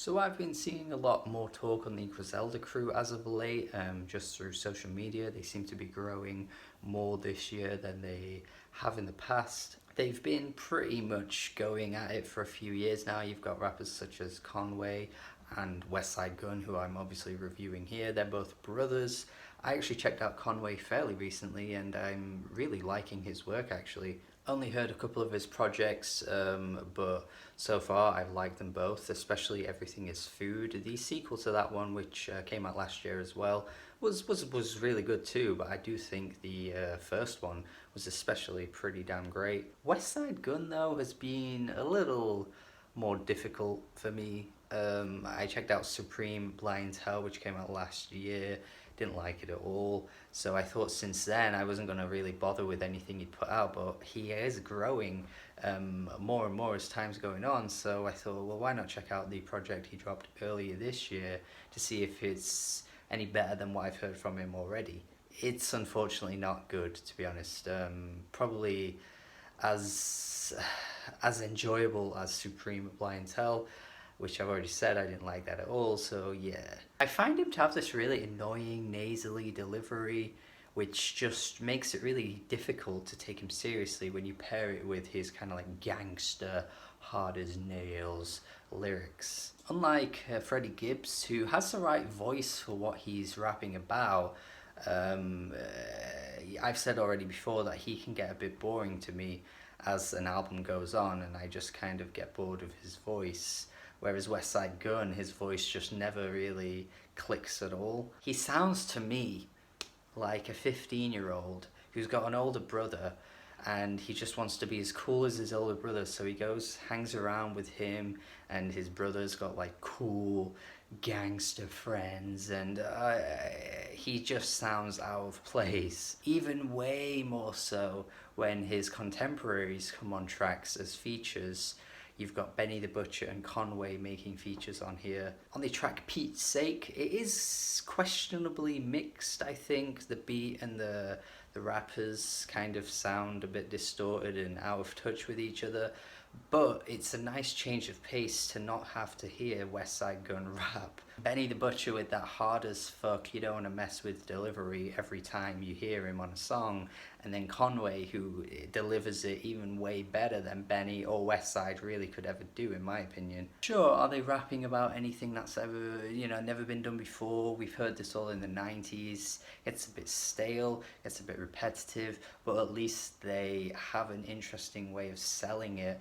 So I've been seeing a lot more talk on the Griselda crew as of late, just through social media. They seem to be growing more this year than they have in the past. They've been pretty much going at it for a few years now. You've got rappers such as Conway and Westside Gunn, who I'm obviously reviewing here. They're both brothers. I actually checked out Conway fairly recently, and I'm really liking his work actually. Only heard a couple of his projects, but so far I've liked them both, especially Everything Is Food. The sequel to that one, which came out last year as well, was really good too, but I do think the first one was especially pretty damn great. Westside Gunn, though, has been a little more difficult for me. I checked out Supreme Blind Hell, which came out last year. Didn't like it at all. So I thought since then I wasn't going to really bother with anything he'd put out, but he is growing more and more as time's going on. So I thought, well, why not check out the project he dropped earlier this year to see if it's any better than what I've heard from him already. It's unfortunately not good, to be honest. Probably as as enjoyable as Supreme Blind Hell, which I've already said I didn't like that at all. So yeah, I find him to have this really annoying nasally delivery, which just makes it really difficult to take him seriously when you pair it with his kind of like gangster, hard as nails lyrics. Unlike Freddie Gibbs, who has the right voice for what he's rapping about, I've said already before that he can get a bit boring to me as an album goes on, and I just kind of get bored of his voice. Whereas Westside Gunn, his voice just never really clicks at all. He sounds to me like a 15-year-old who's got an older brother and he just wants to be as cool as his older brother, so he goes hangs around with him, and his brother's got like cool gangster friends, and he just sounds out of place, even way more so when his contemporaries come on tracks as features. You've got Benny the Butcher and Conway making features on here. On the track Pete's Sake, it is questionably mixed, I think. The beat and the rappers kind of sound a bit distorted and out of touch with each other. But it's a nice change of pace to not have to hear Westside Gunn rap. Benny the Butcher with that hard as fuck, you don't want to mess with delivery every time you hear him on a song. And then Conway, who delivers it even way better than Benny or Westside really could ever do, in my opinion. Sure, are they rapping about anything that's ever, never been done before? We've heard this all in the 90s. It's a bit stale, it's a bit repetitive, but at least they have an interesting way of selling it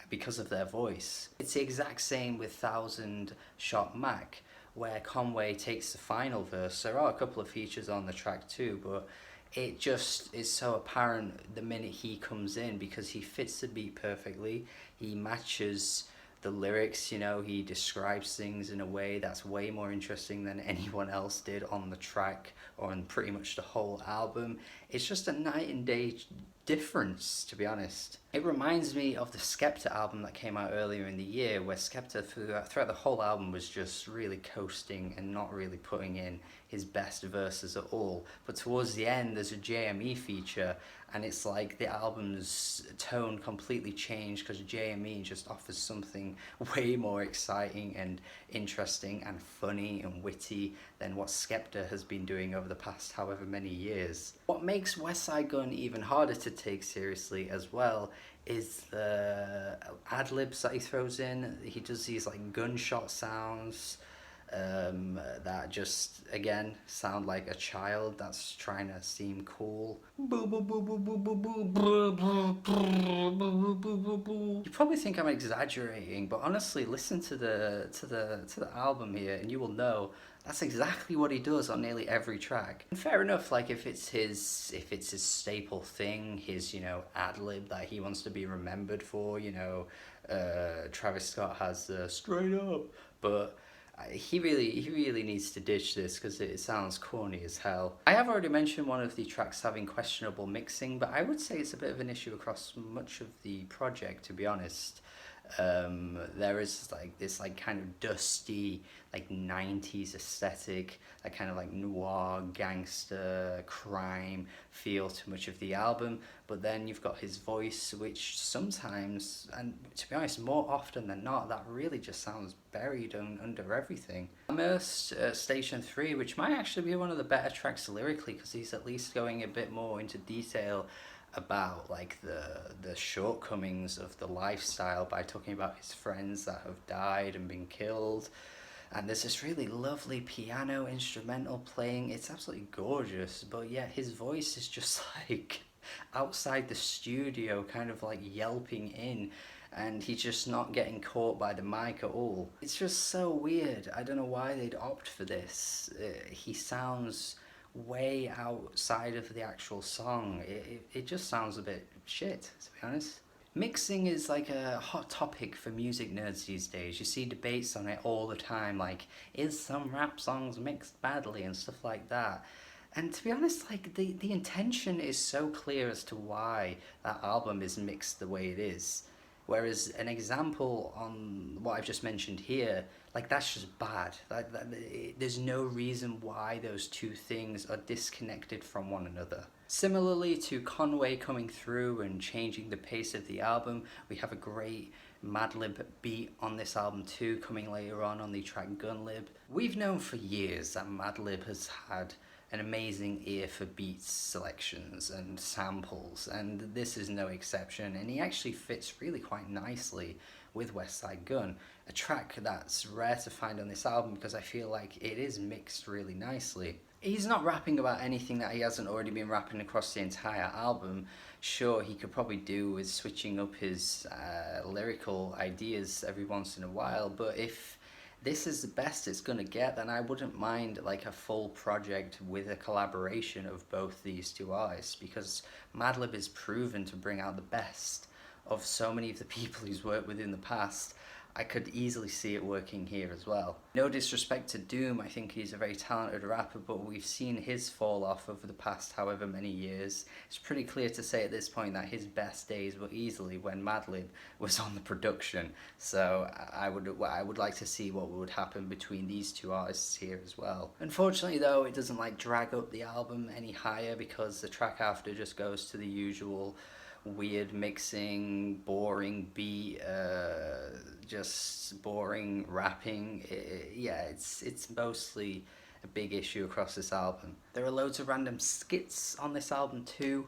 because of their voice. It's the exact same with Thousand Shot Mac, where Conway takes the final verse. There are a couple of features on the track too, but it just is so apparent the minute he comes in because he fits the beat perfectly. He matches the lyrics, he describes things in a way that's way more interesting than anyone else did on the track or on pretty much the whole album. It's just a night and day difference, to be honest. It reminds me of the Skepta album that came out earlier in the year, where Skepta throughout the whole album was just really coasting and not really putting in his best verses at all. But towards the end, there's a JME feature, and it's like the album's tone completely changed because JME just offers something way more exciting and interesting and funny and witty than what Skepta has been doing over the past however many years. What makes Westside Gunn even harder to take seriously as well is the ad-libs that he throws in. He does these like gunshot sounds that just again sound like a child that's trying to seem cool. You probably think I'm exaggerating, but honestly, listen to the album here, and you will know that's exactly what he does on nearly every track. And fair enough, like if it's his staple thing, his ad lib that he wants to be remembered for. Travis Scott has the straight up, but he really needs to ditch this because it sounds corny as hell. I have already mentioned one of the tracks having questionable mixing, but I would say it's a bit of an issue across much of the project, to be honest. There is like this like kind of dusty like 90s aesthetic, that kind of like noir gangster crime feel to much of the album, but then you've got his voice, which sometimes, and to be honest more often than not, that really just sounds buried under everything. Immersed, Station 3, which might actually be one of the better tracks lyrically, because he's at least going a bit more into detail about like the shortcomings of the lifestyle by talking about his friends that have died and been killed. And there's this really lovely piano instrumental playing. It's absolutely gorgeous, but yet his voice is just like outside the studio, kind of like yelping in, and he's just not getting caught by the mic at all. It's just so weird. I don't know why they'd opt for this. He sounds way outside of the actual song. It just sounds a bit shit, to be honest. Mixing is like a hot topic for music nerds these days. You see debates on it all the time, like, is some rap songs mixed badly and stuff like that. And to be honest, like, the intention is so clear as to why that album is mixed the way it is. Whereas an example on what I've just mentioned here, like, that's just bad. There's no reason why those two things are disconnected from one another. Similarly to Conway coming through and changing the pace of the album, we have a great Madlib beat on this album too, coming later on the track Gunlib. We've known for years that Madlib has had an amazing ear for beats, selections and samples, and this is no exception, and he actually fits really quite nicely with Westside Gunn, a track that's rare to find on this album because I feel like it is mixed really nicely. He's not rapping about anything that he hasn't already been rapping across the entire album. Sure, he could probably do with switching up his lyrical ideas every once in a while, but if this is the best it's gonna get, then I wouldn't mind like a full project with a collaboration of both these two artists, because Madlib is proven to bring out the best of so many of the people he's worked with in the past. I could easily see it working here as well. No disrespect to Doom, I think he's a very talented rapper, but we've seen his fall off over the past however many years. It's pretty clear to say at this point that his best days were easily when Madlib was on the production. So I would like to see what would happen between these two artists here as well. Unfortunately though, it doesn't like drag up the album any higher, because the track after just goes to the usual weird mixing, boring beat, just boring rapping. It's mostly a big issue across this album. There are loads of random skits on this album too.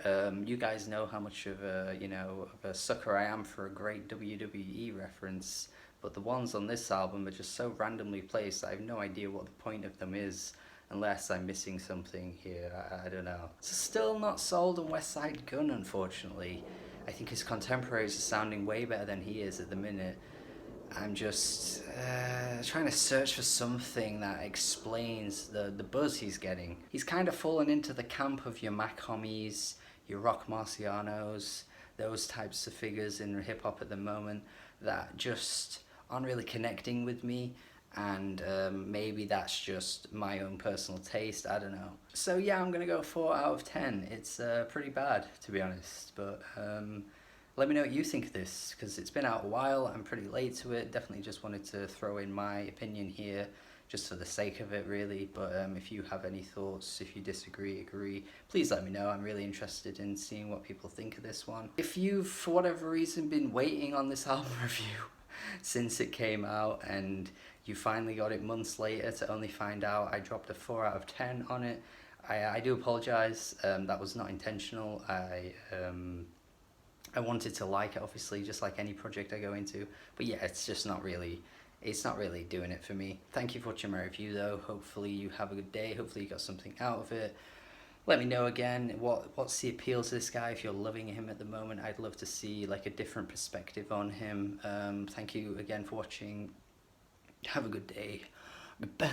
You guys know how much of a sucker I am for a great WWE reference, but the ones on this album are just so randomly placed that I have no idea what the point of them is, unless I'm missing something here. I don't know. So still not sold on Westside Gunn, unfortunately. I think his contemporaries are sounding way better than he is at the minute. I'm just trying to search for something that explains the buzz he's getting. He's kind of fallen into the camp of your Mac Homies, your Rock Marcianos, those types of figures in hip-hop at the moment that just aren't really connecting with me. And maybe that's just my own personal taste, I don't know. So yeah, I'm gonna go 4 out of 10. It's pretty bad, to be honest, but let me know what you think of this, because it's been out a while, I'm pretty late to it. Definitely just wanted to throw in my opinion here, just for the sake of it really, but if you have any thoughts, if you disagree, agree, please let me know. I'm really interested in seeing what people think of this one. If you've, for whatever reason, been waiting on this album review since it came out, and you finally got it months later to only find out I dropped a 4 out of 10 on it, I do apologise. That was not intentional. I wanted to like it, obviously, just like any project I go into, but yeah, it's just not really, it's not really doing it for me. Thank you for watching my review though. Hopefully you have a good day, hopefully you got something out of it. Let me know again what's the appeal to this guy. If you're loving him at the moment, I'd love to see like a different perspective on him. Thank you again for watching. Have a good day. Goodbye.